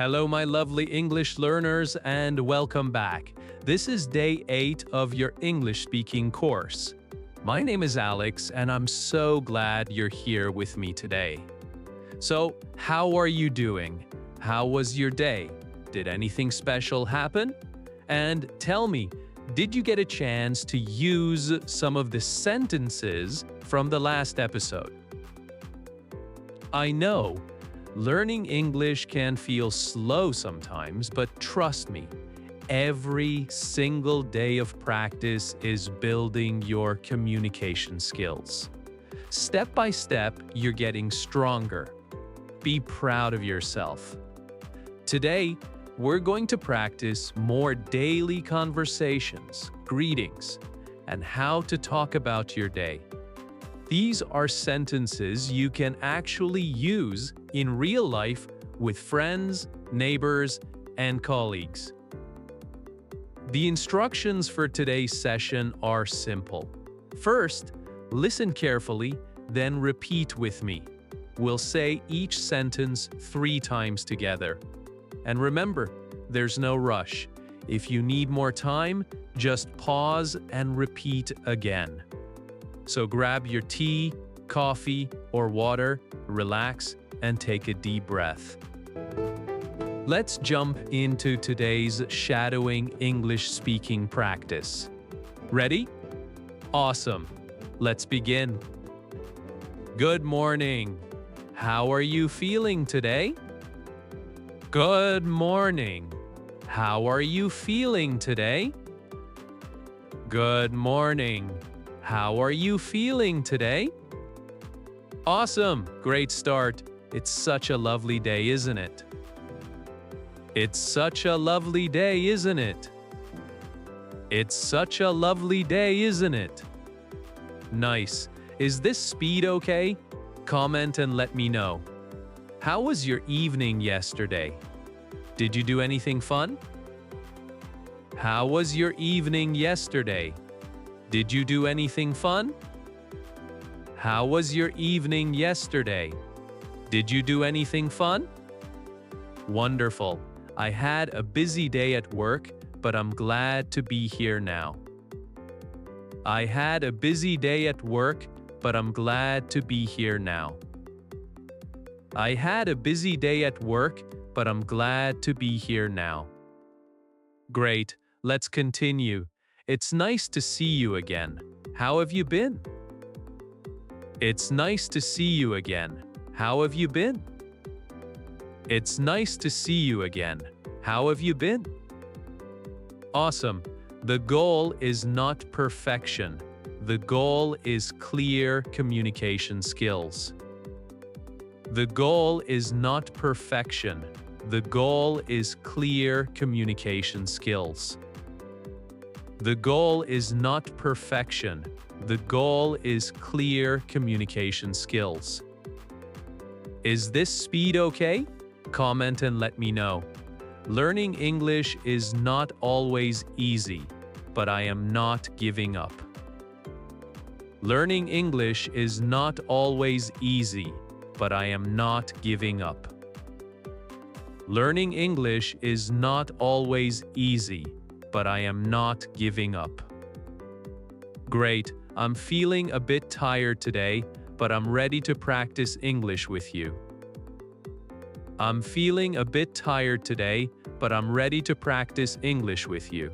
Hello, my lovely English learners, and welcome back. This is day 8 of your English speaking course. My name is Alex, and I'm so glad you're here with me today. So, how are you doing? How was your day? Did anything special happen? And tell me, did you get a chance to use some of the sentences from the last episode? I know, learning English can feel slow sometimes, but trust me, every single day of practice is building your communication skills. Step by step, you're getting stronger. Be proud of yourself. Today, we're going to practice more daily conversations, greetings, and how to talk about your day. These are sentences you can actually use in real life with friends, neighbors, and colleagues. The instructions for today's session are simple. First, listen carefully, then repeat with me. We'll say each sentence 3 times together. And remember, there's no rush. If you need more time, just pause and repeat again. So grab your tea, coffee, or water, relax, and take a deep breath. Let's jump into today's shadowing English speaking practice. Ready? Awesome. Let's begin. Good morning. How are you feeling today? Good morning. How are you feeling today? Good morning. How are you feeling today? Awesome! Great start. It's such a lovely day, isn't it? It's such a lovely day, isn't it? It's such a lovely day, isn't it? Nice. Is this speed okay? Comment and let me know. How was your evening yesterday? Did you do anything fun? How was your evening yesterday? Did you do anything fun? How was your evening yesterday? Did you do anything fun? Wonderful. I had a busy day at work, but I'm glad to be here now. I had a busy day at work, but I'm glad to be here now. I had a busy day at work, but I'm glad to be here now. Great. Let's continue. It's nice to see you again. How have you been? It's nice to see you again. How have you been? It's nice to see you again. How have you been? Awesome. The goal is not perfection. The goal is clear communication skills. The goal is not perfection. The goal is clear communication skills. The goal is not perfection. The goal is clear communication skills. Is this speed okay? Comment and let me know. Learning English is not always easy, but I am not giving up. Learning English is not always easy, but I am not giving up. Learning English is not always easy, but I am not giving up. Great, I'm feeling a bit tired today, but I'm ready to practice English with you. I'm feeling a bit tired today, but I'm ready to practice English with you.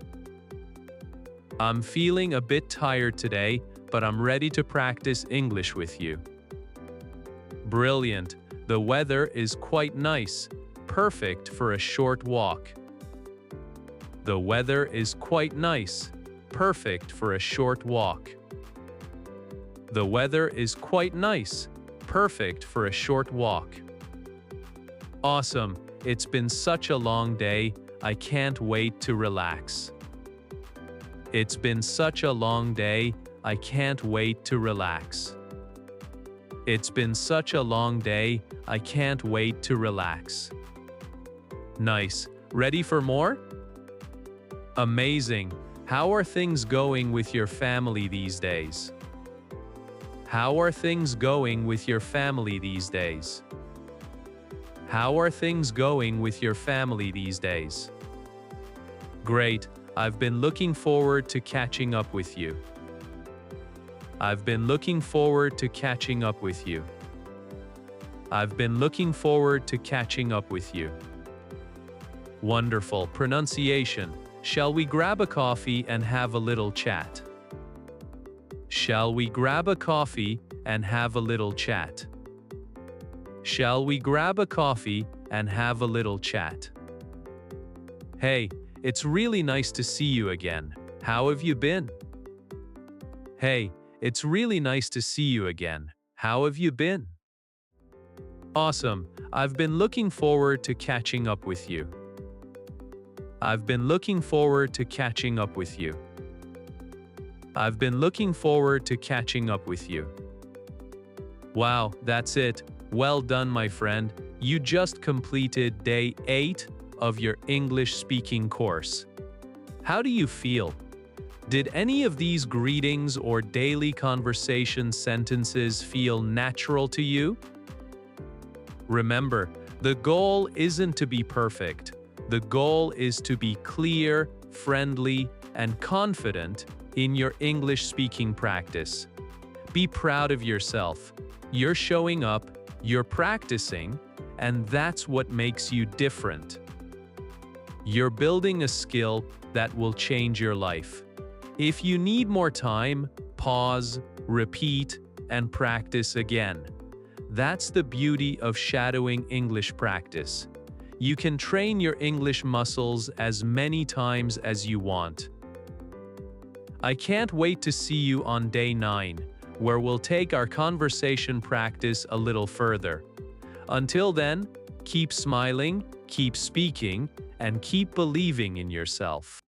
I'm feeling a bit tired today, but I'm ready to practice English with you. Brilliant, the weather is quite nice, perfect for a short walk. The weather is quite nice, perfect for a short walk. The weather is quite nice, perfect for a short walk. Awesome, it's been such a long day, I can't wait to relax. It's been such a long day, I can't wait to relax. It's been such a long day, I can't wait to relax. Nice. Ready for more? Amazing. How are things going with your family these days? How are things going with your family these days? How are things going with your family these days? Great. I've been looking forward to catching up with you. I've been looking forward to catching up with you. I've been looking forward to catching up with you. Wonderful pronunciation. Shall we grab a coffee and have a little chat? Shall we grab a coffee and have a little chat? Shall we grab a coffee and have a little chat? Hey, it's really nice to see you again. How have you been? Hey, it's really nice to see you again. How have you been? Awesome. I've been looking forward to catching up with you. I've been looking forward to catching up with you. I've been looking forward to catching up with you. Wow, that's it. Well done, my friend. You just completed day 8 of your English speaking course. How do you feel? Did any of these greetings or daily conversation sentences feel natural to you? Remember, the goal isn't to be perfect. The goal is to be clear, friendly, and confident in your English speaking practice. Be proud of yourself. You're showing up, you're practicing, and that's what makes you different. You're building a skill that will change your life. If you need more time, pause, repeat, and practice again. That's the beauty of shadowing English practice. You can train your English muscles as many times as you want. I can't wait to see you on day 9, where we'll take our conversation practice a little further. Until then, keep smiling, keep speaking, and keep believing in yourself.